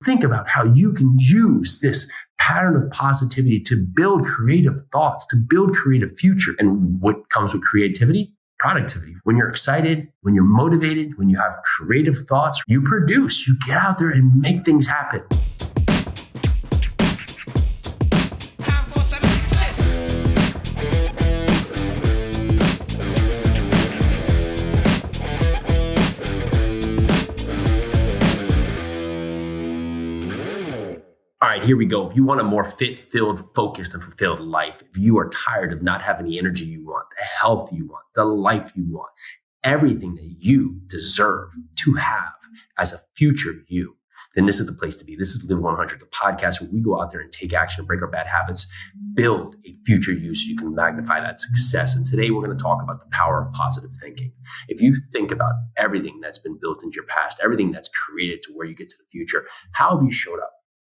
Think about how you can use this pattern of positivity to build creative thoughts, to build creative future. And what comes with creativity? Productivity. When you're excited, when you're motivated, when you have creative thoughts, you produce, you get out there and make things happen. All right, here we go. If you want a more fit, filled, focused, and fulfilled life, if you are tired of not having the energy you want, the health you want, the life you want, everything that you deserve to have as a future you, then this is the place to be. This is Live 100, the podcast where we go out there and take action, break our bad habits, build a future you so you can magnify that success. And today we're going to talk about the power of positive thinking. If you think about everything that's been built into your past, everything that's created to where you get to the future, how have you showed up?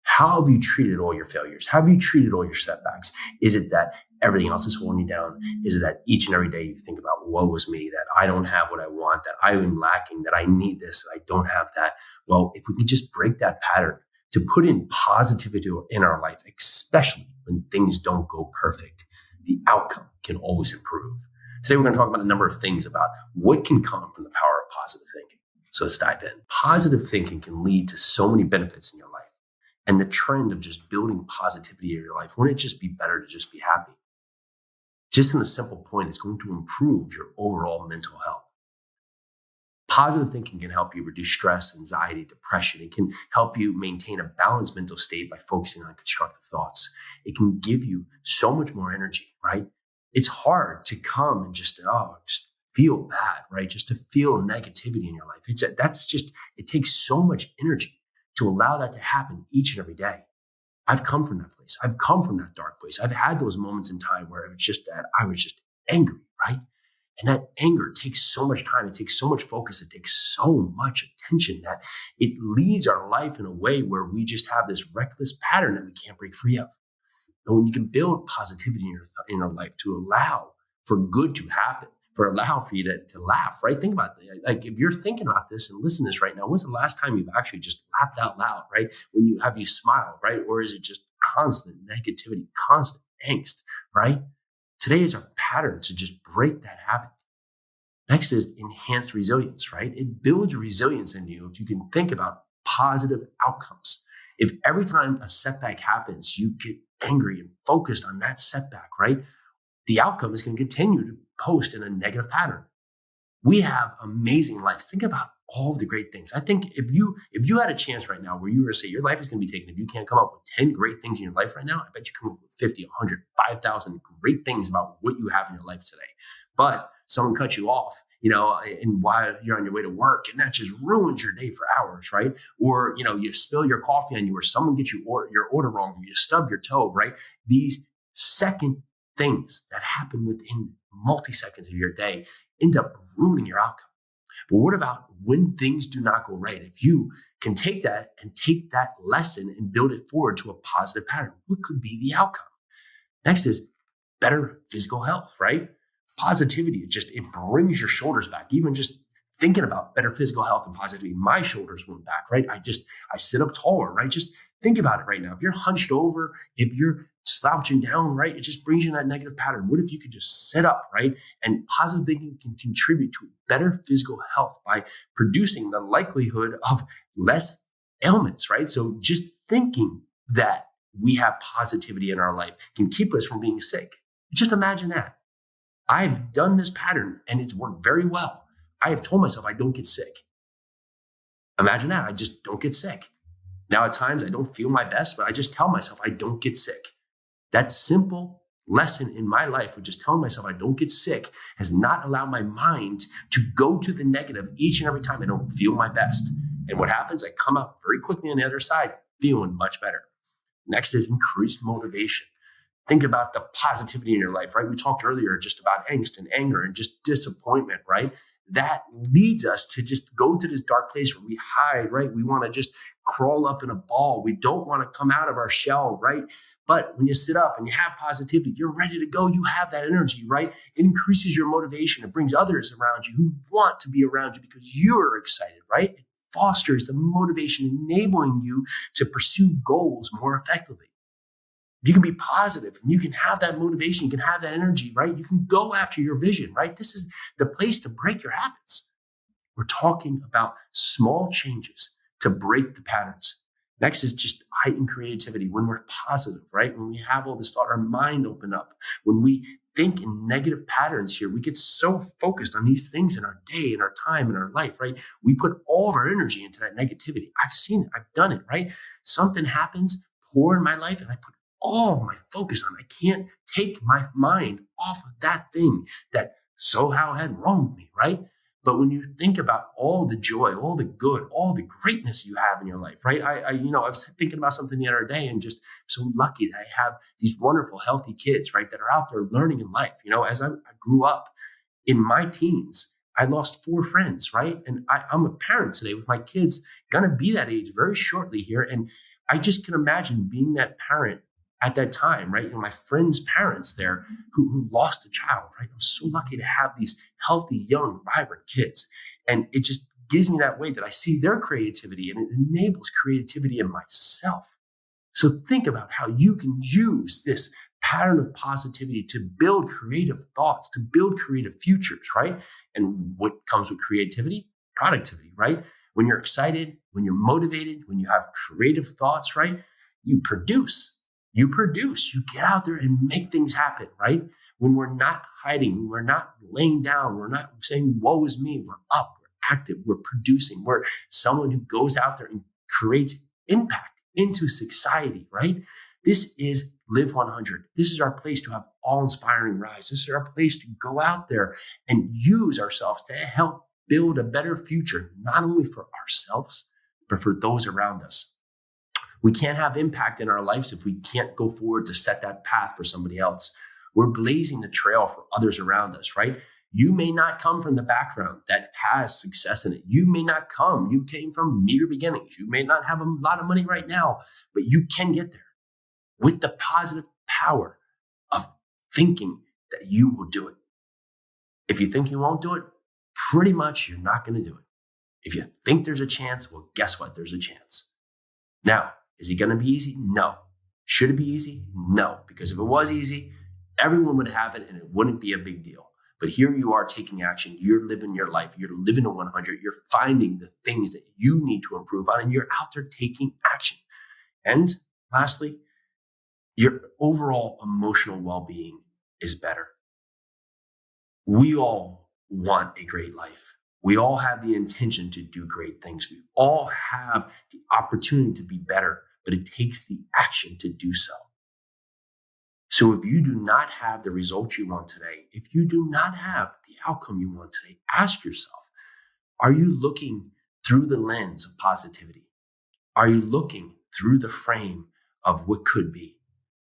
How have you treated all your failures? How have you treated all your setbacks? Is it that everything else is holding you down? Is it that each and every day you think about woe is me, that I don't have what I want, that I am lacking, that I need this, that I don't have that? Well, if we can just break that pattern to put in positivity in our life, especially when things don't go perfect, the outcome can always improve. Today, we're going to talk about a number of things about what can come from the power of positive thinking. So let's dive in. Positive thinking can lead to so many benefits in your life. And the trend of just building positivity in your life, wouldn't it just be better to just be happy? Just in a simple point, it's going to improve your overall mental health. Positive thinking can help you reduce stress, anxiety, depression. It can help you maintain a balanced mental state by focusing on constructive thoughts. It can give you so much more energy, right? It's hard to come and just feel bad, right? Just to feel negativity in your life. It takes so much energy to allow that to happen each and every day. I've come from that place. I've come from that dark place. I've had those moments in time where it was just that I was just angry, right? And that anger takes so much time. It takes so much focus. It takes so much attention that it leads our life in a way where we just have this reckless pattern that we can't break free of. And when you can build positivity in your life to allow for good to happen, allow for you to laugh, right? Think about it. Like if you're thinking about this and listen to this right now, when's the last time you've actually just laughed out loud, right? When you smile, right? Or is it just constant negativity, constant angst, right? Today is our pattern to just break that habit. Next is enhanced resilience, right? It builds resilience in you if you can think about positive outcomes. If every time a setback happens, you get angry and focused on that setback, right? The outcome is going to continue to post in a negative pattern. We have amazing lives. Think about all of the great things. I think if you had a chance right now where you were to say your life is going to be taken, if you can't come up with 10 great things in your life right now, I bet you come up with 50, 100, 5,000 great things about what you have in your life today. But someone cut you off, and while you're on your way to work, and that just ruins your day for hours, right? Or, you spill your coffee on you, or someone gets your order wrong, or you stub your toe, right? These second things that happen within multi-seconds of your day end up ruining your outcome. But what about when things do not go right? If you can take that and take that lesson and build it forward to a positive pattern, what could be the outcome? Next is better physical health, right? Positivity, it brings your shoulders back. Even just thinking about better physical health and positivity, my shoulders went back, right? I sit up taller, right? Just think about it right now. If you're hunched over, if you're slouching down, right? It just brings you in that negative pattern. What if you could just sit up, right? And positive thinking can contribute to better physical health by producing the likelihood of less ailments, right? So just thinking that we have positivity in our life can keep us from being sick. Just imagine that. I've done this pattern and it's worked very well. I have told myself I don't get sick. Imagine that. I just don't get sick. Now, at times I don't feel my best, but I just tell myself I don't get sick. That simple lesson in my life of just telling myself I don't get sick has not allowed my mind to go to the negative each and every time I don't feel my best. And what happens? I come out very quickly on the other side feeling much better. Next is increased motivation. Think about the positivity in your life, right? We talked earlier just about angst and anger and just disappointment, right? That leads us to just go to this dark place where we hide, right? We want to just crawl up in a ball. We don't want to come out of our shell, right? But when you sit up and you have positivity, you're ready to go. You have that energy, right? It increases your motivation. It brings others around you who want to be around you because you're excited, right? It fosters the motivation, enabling you to pursue goals more effectively. If you can be positive and you can have that motivation, you can have that energy, right? You can go after your vision, right? This is the place to break your habits. We're talking about small changes to break the patterns. Next is just heightened creativity. When we're positive, right? When we have all this thought, our mind open up. When we think in negative patterns here, we get so focused on these things in our day, in our time, in our life, right? We put all of our energy into that negativity. I've seen it. I've done it, right? Something happens poor in my life and I put all of my focus on it. I can't take my mind off of that thing that somehow had wronged me, right? But when you think about all the joy, all the good, all the greatness you have in your life, right? I was thinking about something the other day and just so lucky that I have these wonderful, healthy kids, right? That are out there learning in life. As I grew up in my teens, I lost 4 friends, right? And I'm a parent today with my kids, going to be that age very shortly here. And I just can imagine being that parent at that time, right? My friends' parents there who lost a child, right? I'm so lucky to have these healthy, young, vibrant kids. And it just gives me that way that I see their creativity and it enables creativity in myself. So think about how you can use this pattern of positivity to build creative thoughts, to build creative futures, right? And what comes with creativity? Productivity, right? When you're excited, when you're motivated, when you have creative thoughts, right? You produce. You get out there and make things happen, right? When we're not hiding, we're not laying down, we're not saying, woe is me, we're up, we're active, we're producing, we're someone who goes out there and creates impact into society, right? This is Live 100. This is our place to have awe-inspiring rise. This is our place to go out there and use ourselves to help build a better future, not only for ourselves, but for those around us. We can't have impact in our lives if we can't go forward to set that path for somebody else. We're blazing the trail for others around us, right? You may not come from the background that has success in it. You came from meager beginnings. You may not have a lot of money right now, but you can get there with the positive power of thinking that you will do it. If you think you won't do it, pretty much you're not going to do it. If you think there's a chance, well, guess what? There's a chance. Now, is it going to be easy? No. Should it be easy? No. Because if it was easy, everyone would have it and it wouldn't be a big deal. But here you are taking action. You're living your life. You're living a 100. You're finding the things that you need to improve on and you're out there taking action. And lastly, your overall emotional well-being is better. We all want a great life. We all have the intention to do great things. We all have the opportunity to be better, but it takes the action to do so. So if you do not have the results you want today, if you do not have the outcome you want today, ask yourself, are you looking through the lens of positivity? Are you looking through the frame of what could be?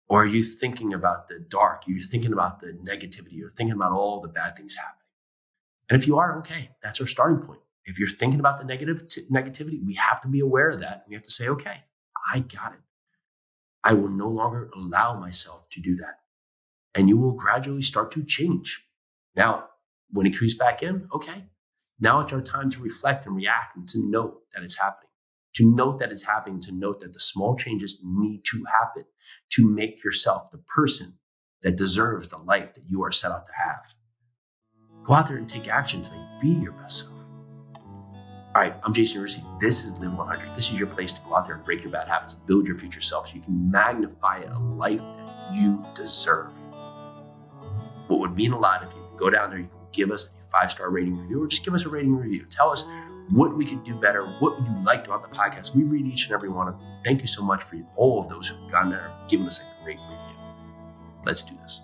Or are you thinking about the dark? You're thinking about the negativity. You're thinking about all the bad things happening. And if you are, okay, that's our starting point. If you're thinking about the negativity, we have to be aware of that. We have to say, okay, I got it. I will no longer allow myself to do that. And you will gradually start to change. Now, when it creeps back in, okay, now it's our time to reflect and react and to note that it's happening. To note that it's happening, to note that the small changes need to happen to make yourself the person that deserves the life that you are set out to have. Go out there and take action today. Be your best self. All right, I'm Jason Yarusi. This is Live 100. This is your place to go out there and break your bad habits, build your future self so you can magnify a life that you deserve. What would mean a lot if you can go down there, you can give us a 5-star rating review or just give us a rating review. Tell us what we could do better, what you liked about the podcast. We read each and every one of them. Thank you so much for all of those who've gone there and given us a great review. Let's do this.